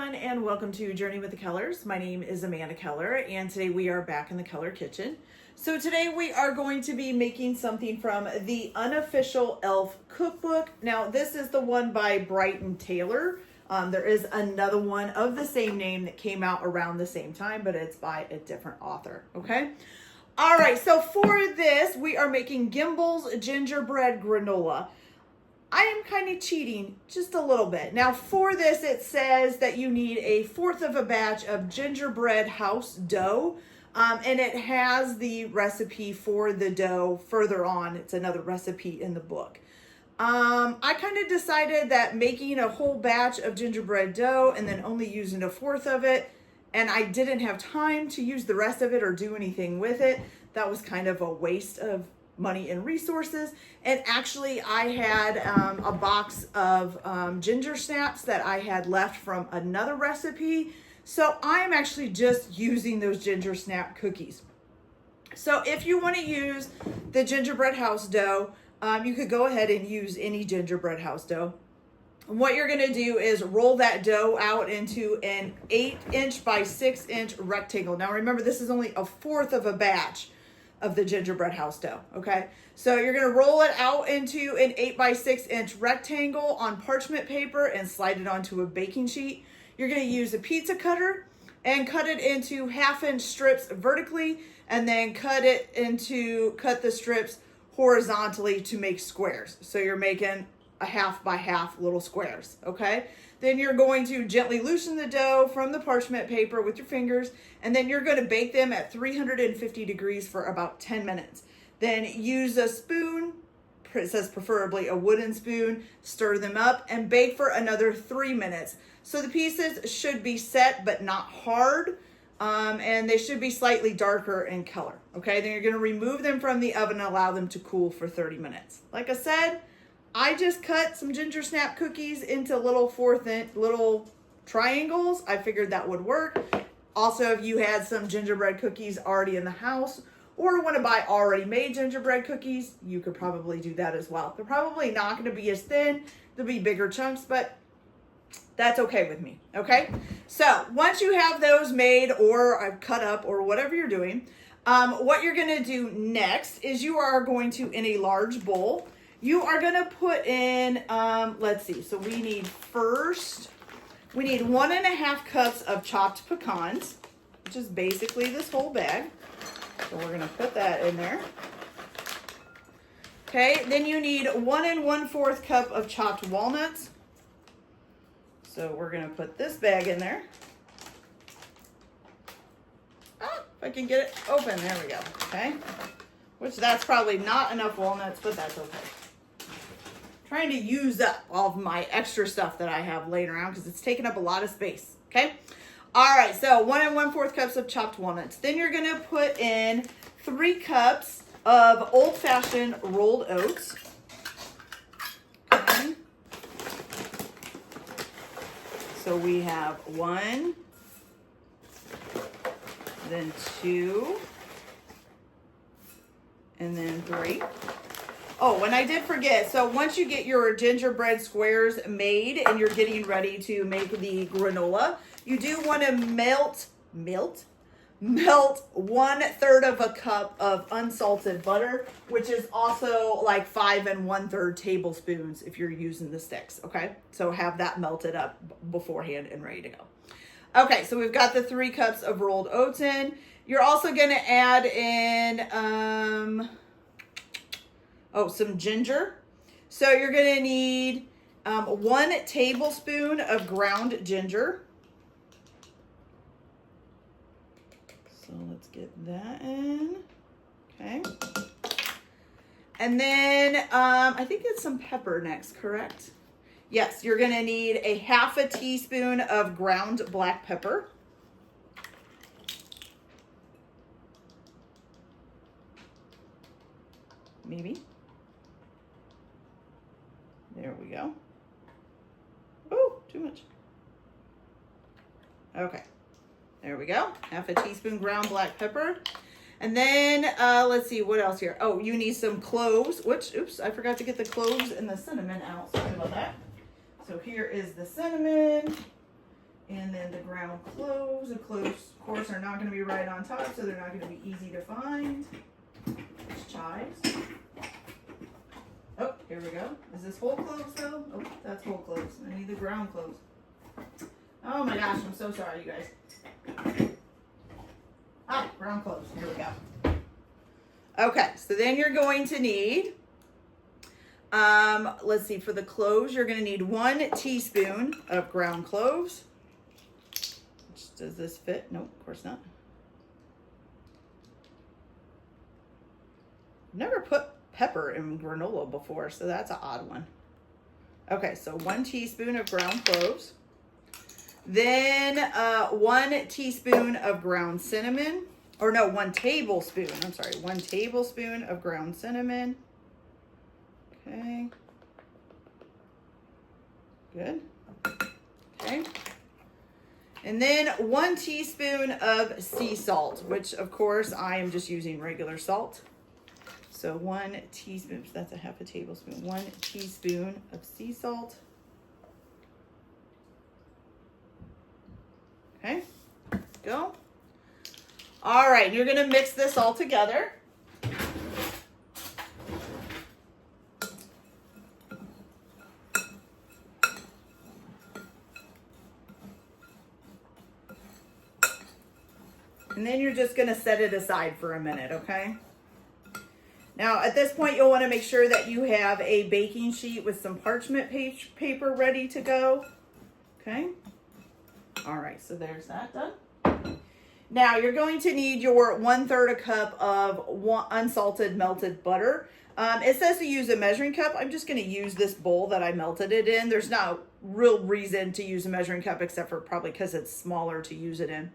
everyone, and welcome to Journey with the Kellers. My name is Amanda Keller, and today we are back in the Keller kitchen. So today we are going to be making something from the Unofficial Elf cookbook. Now this is the one by Brighton Taylor. There is another one of the same name that came out around the same time, but it's by a different author, okay? All right, so for this, we are making Gimbals gingerbread granola. I am kind of cheating just a little bit. Now for this, it says that you need 1/4 of a batch of gingerbread house dough. And it has the recipe for the dough further on. It's another recipe in the book. I kind of decided that making a whole batch of gingerbread dough and then only using 1/4 of it, and I didn't have time to use the rest of it or do anything with it, that was kind of a waste of money and resources. And actually I had a box of ginger snaps that I had left from another recipe. So I am actually just using those ginger snap cookies. So if you want to use the gingerbread house dough, you could go ahead and use any gingerbread house dough. And what you're going to do is roll that dough out into an 8-inch by 6-inch rectangle. Now remember, this is only 1/4 of a batch of the gingerbread house dough, okay? So you're gonna roll it out into an 8 by 6-inch rectangle on parchment paper and slide it onto a baking sheet. You're gonna use a pizza cutter and cut it into 1/2-inch strips vertically, and then cut the strips horizontally to make squares. So you're making a 1/2 by 1/2 little squares, okay? Then you're going to gently loosen the dough from the parchment paper with your fingers, and then you're going to bake them at 350 degrees for about 10 minutes. Then use a spoon, it says preferably a wooden spoon, stir them up and bake for another 3 minutes. So the pieces should be set but not hard, and they should be slightly darker in color, okay? Then you're going to remove them from the oven and allow them to cool for 30 minutes. Like I said, I just cut some ginger snap cookies into little 1/4-inch little triangles. I figured that would work. Also, if you had some gingerbread cookies already in the house or want to buy already made gingerbread cookies, you could probably do that as well. They're probably not going to be as thin. They'll be bigger chunks, but that's okay with me, okay? So once you have those made or cut up or whatever you're doing, what you're going to do next is you are going to, in a large bowl, you are going to put in, let's see, so we need 1.5 cups of chopped pecans, which is basically this whole bag. So we're going to put that in there. Okay, then you need 1 1/4 cup of chopped walnuts. So we're going to put this bag in there. Oh, if I can get it open, there we go, okay? Which that's probably not enough walnuts, but that's okay. Trying to use up all of my extra stuff that I have laying around because it's taking up a lot of space, okay? All right, so 1 1/4 cups of chopped walnuts. Then you're gonna put in 3 cups of old-fashioned rolled oats. Okay. So we have 1, then 2, and then 3. Oh, and I did forget. So once you get your gingerbread squares made and you're getting ready to make the granola, you do want to melt 1/3 of a cup of unsalted butter, which is also like 5 1/3 tablespoons if you're using the sticks, okay? So have that melted up beforehand and ready to go. Okay, so we've got the 3 cups of rolled oats in. You're also going to add in, some ginger. So you're going to need 1 tablespoon of ground ginger. So let's get that in. Okay. And then I think it's some pepper next, correct? Yes, you're going to need a 1/2 teaspoon of ground black pepper. Maybe. There we go. Oh, too much. Okay. There we go. 1/2 teaspoon ground black pepper. And then, let's see, what else here? Oh, you need some cloves, which, oops, I forgot to get the cloves and the cinnamon out. Sorry about that. So here is the cinnamon. And then ground cloves. The cloves, of course, are not going to be right on top, so they're not going to be easy to find. There's chives. Oh, here we go. Is this whole cloves though? Oh, that's whole cloves. I need the ground cloves. Oh my gosh, I'm so sorry, you guys. Ah, ground cloves. Here we go. Okay, so then you're going to need, let's see, for the cloves, you're going to need 1 teaspoon of ground cloves. Does this fit? No, of course not. Never put pepper in granola before, so that's an odd one. Okay, so 1 teaspoon of ground cloves. Then 1 teaspoon of ground cinnamon. Or no, 1 tablespoon. I'm sorry, 1 tablespoon of ground cinnamon. Okay. Good. Okay. And then 1 teaspoon of sea salt, which of course I am just using regular salt. So 1 teaspoon, that's a half a tablespoon, 1 teaspoon of sea salt. Okay, go. All right, you're gonna mix this all together. And then you're just gonna set it aside for a minute, okay? Now, at this point, you'll want to make sure that you have a baking sheet with some parchment paper ready to go. Okay. All right, so there's that done. Now, you're going to need your 1/3 cup of unsalted melted butter. It says to use a measuring cup. I'm just going to use this bowl that I melted it in. There's no real reason to use a measuring cup except for probably because it's smaller to use it in.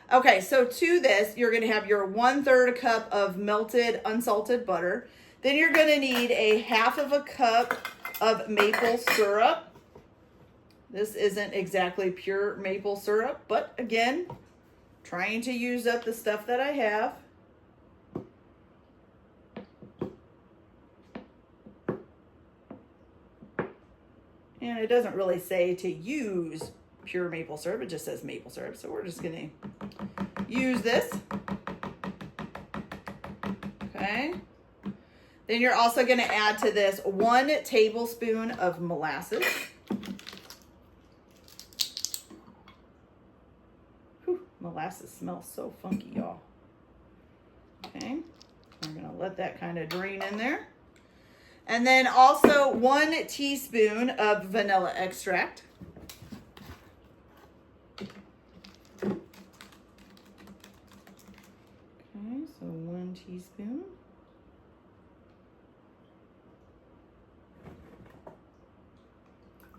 Okay, so to this, you're going to have your 1/3 cup of melted unsalted butter. Then you're going to need a 1/2 cup of maple syrup. This isn't exactly pure maple syrup, but again, trying to use up the stuff that I have. And it doesn't really say to use pure maple syrup, it just says maple syrup. So we're just gonna use this. Okay. Then you're also gonna add to this 1 tablespoon of molasses. Whew, molasses smells so funky, y'all. Okay, we're gonna let that kind of drain in there. And then also 1 teaspoon of vanilla extract. Okay, so 1 teaspoon.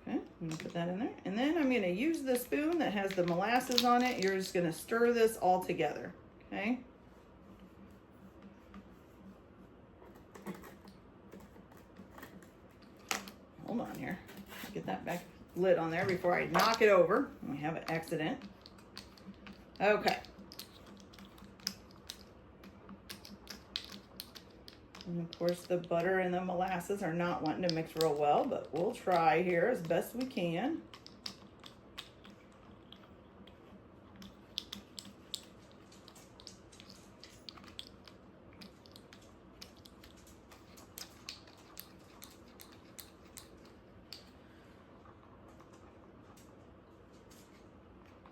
Okay, I'm gonna put that in there. And then I'm gonna use the spoon that has the molasses on it. You're just gonna stir this all together, okay? Hold on here. Get that back lid on there before I knock it over. We have an accident. Okay. And of course the butter and the molasses are not wanting to mix real well, but we'll try here as best we can.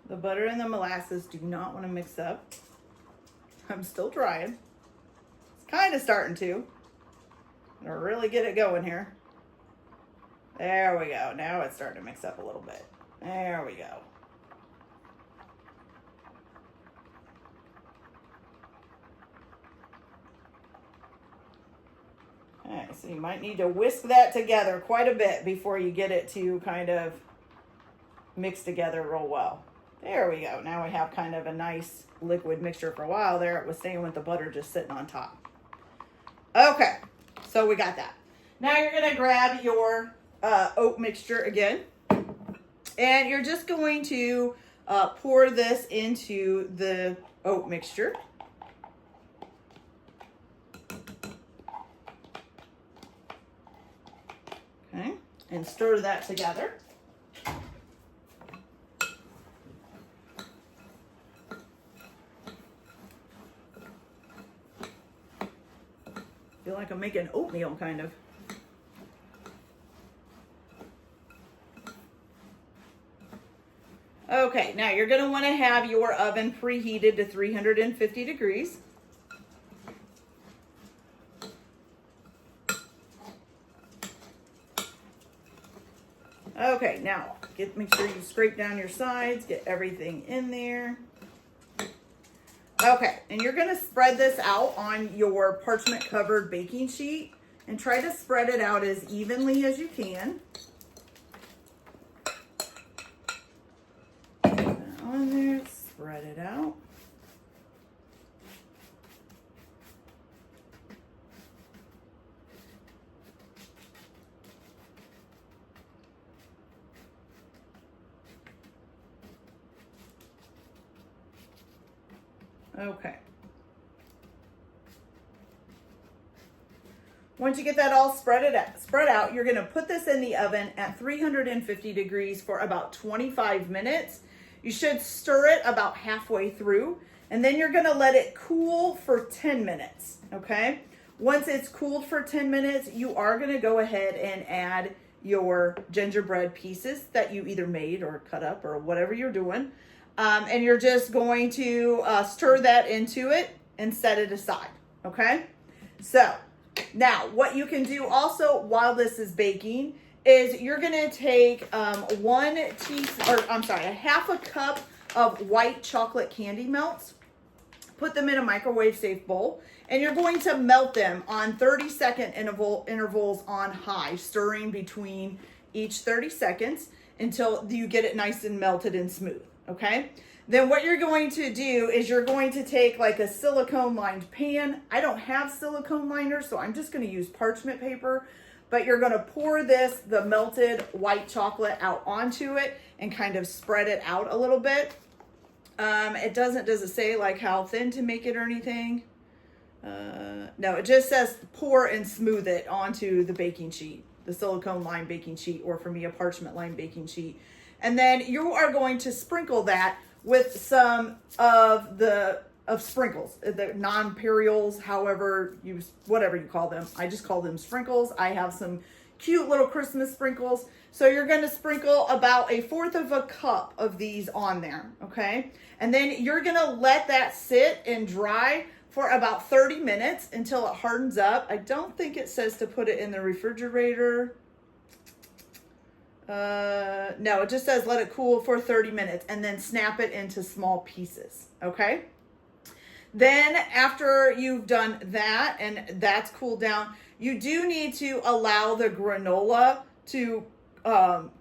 The butter and the molasses do not want to mix up. I'm still trying. It's kind of starting to. I'm gonna really get it going here. There we go. Now it's starting to mix up a little bit. There we go. Okay, so you might need to whisk that together quite a bit before you get it to kind of mix together real well. There we go. Now we have kind of a nice liquid mixture. For a while there, it was staying with the butter just sitting on top. Okay, so we got that. Now you're going to grab your oat mixture again, and you're just going to pour this into the oat mixture. Okay, and stir that together. feel like I'm making oatmeal, kind of. Okay, now you're going to want to have your oven preheated to 350 degrees. Okay, now make sure you scrape down your sides, get everything in there. Okay, and you're going to spread this out on your parchment covered baking sheet and try to spread it out as evenly as you can. Put that on there, spread it out. Okay. Once you get that all spread out, you're going to put this in the oven at 350 degrees for about 25 minutes. You should stir it about halfway through, and then you're going to let it cool for 10 minutes, okay? Once it's cooled for 10 minutes, you are going to go ahead and add your gingerbread pieces that you either made or cut up or whatever you're doing. And you're just going to stir that into it and set it aside, okay? So now what you can do also while this is baking is you're gonna take a half a cup of white chocolate candy melts, put them in a microwave safe bowl, and you're going to melt them on 30-second intervals on high, stirring between each 30 seconds until you get it nice and melted and smooth. Okay, then what you're going to do is you're going to take like a silicone lined pan. I don't have silicone liners, so I'm just going to use parchment paper, but you're going to pour the melted white chocolate out onto it and kind of spread it out a little bit. Does it say like how thin to make it or anything? No, it just says pour and smooth it onto the baking sheet, the silicone lined baking sheet, or for me, a parchment lined baking sheet. And then you are going to sprinkle that with some of sprinkles, the non-periols, whatever you call them. I just call them sprinkles. I have some cute little Christmas sprinkles. So you're going to sprinkle about 1/4 of a cup of these on there, okay? And then you're going to let that sit and dry for about 30 minutes until it hardens up. I don't think it says to put it in the refrigerator. No, it just says let it cool for 30 minutes and then snap it into small pieces, okay? Then after you've done that and that's cooled down, you do need to allow the granola to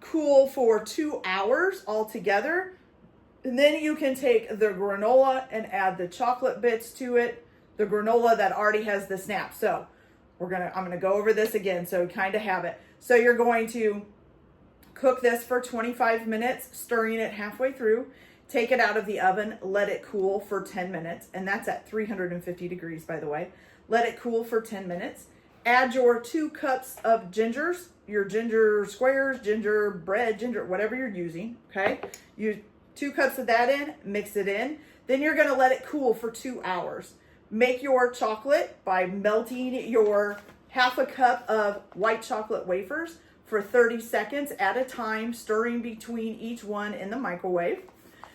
cool for 2 hours altogether. And then you can take the granola and add the chocolate bits to it, the granola that already has the snap. So I'm gonna go over this again so you kind of have it. So you're going to cook this for 25 minutes, stirring it halfway through. Take it out of the oven, let it cool for 10 minutes, and that's at 350 degrees, by the way. Let it cool for 10 minutes. Add your 2 cups of gingers, your ginger squares, gingerbread, whatever you're using, okay? 2 cups of that in, mix it in. Then you're gonna let it cool for 2 hours. Make your chocolate by melting your half a cup of white chocolate wafers for 30 seconds at a time, stirring between each one in the microwave.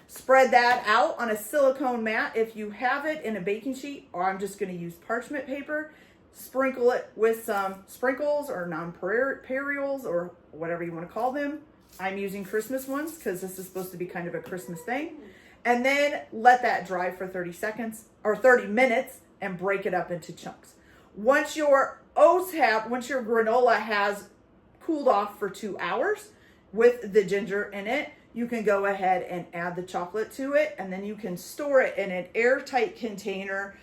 Spread that out on a silicone mat if you have it in a baking sheet, or I'm just going to use parchment paper. Sprinkle it with some sprinkles or non-periols or whatever you want to call them. I'm using Christmas ones because this is supposed to be kind of a Christmas thing. And then let that dry for 30 seconds or 30 minutes and break it up into chunks. Once your granola has cooled off for 2 hours with the ginger in it, you can go ahead and add the chocolate to it, and then you can store it in an airtight container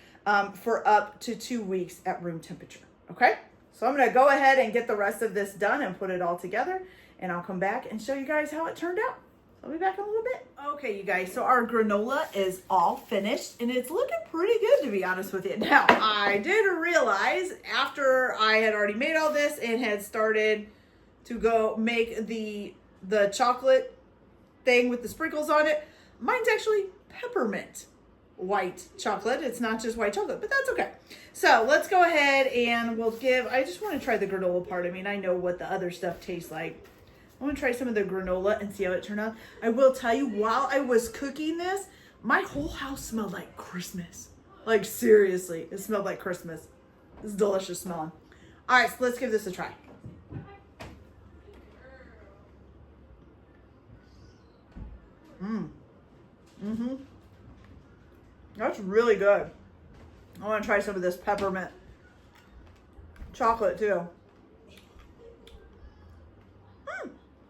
for up to 2 weeks at room temperature, okay? So I'm gonna go ahead and get the rest of this done and put it all together, and I'll come back and show you guys how it turned out. I'll be back in a little bit. Okay, you guys, so our granola is all finished, and it's looking pretty good, to be honest with you. Now, I did realize after I had already made all this and had started to go make the chocolate thing with the sprinkles on it, mine's actually peppermint. white chocolate. It's not just white chocolate, but that's okay. So let's go ahead and we'll give, I just want to try the granola part. I mean, I know what the other stuff tastes like. I want to try some of the granola and see how it turned out. I will tell you, while I was cooking this, my whole house smelled like Christmas. Like seriously, it smelled like Christmas. It's delicious smelling. All right, so let's give this a try. That's really good. I want to try some of this peppermint chocolate too.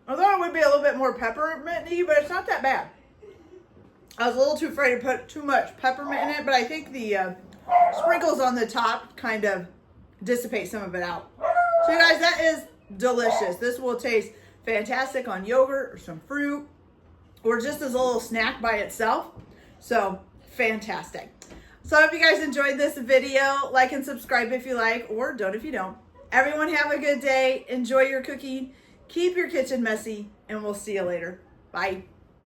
I thought it would be a little bit more pepperminty, but it's not that bad. I was a little too afraid to put too much peppermint in it, but I think the sprinkles on the top kind of dissipate some of it out. So you guys, that is delicious. This will taste fantastic on yogurt or some fruit, or just as a little snack by itself. So fantastic. So I hope you guys enjoyed this video. Like and subscribe if you like, or don't if you don't. Everyone have a good day. Enjoy your cooking. Keep your kitchen messy, and we'll see you later. Bye.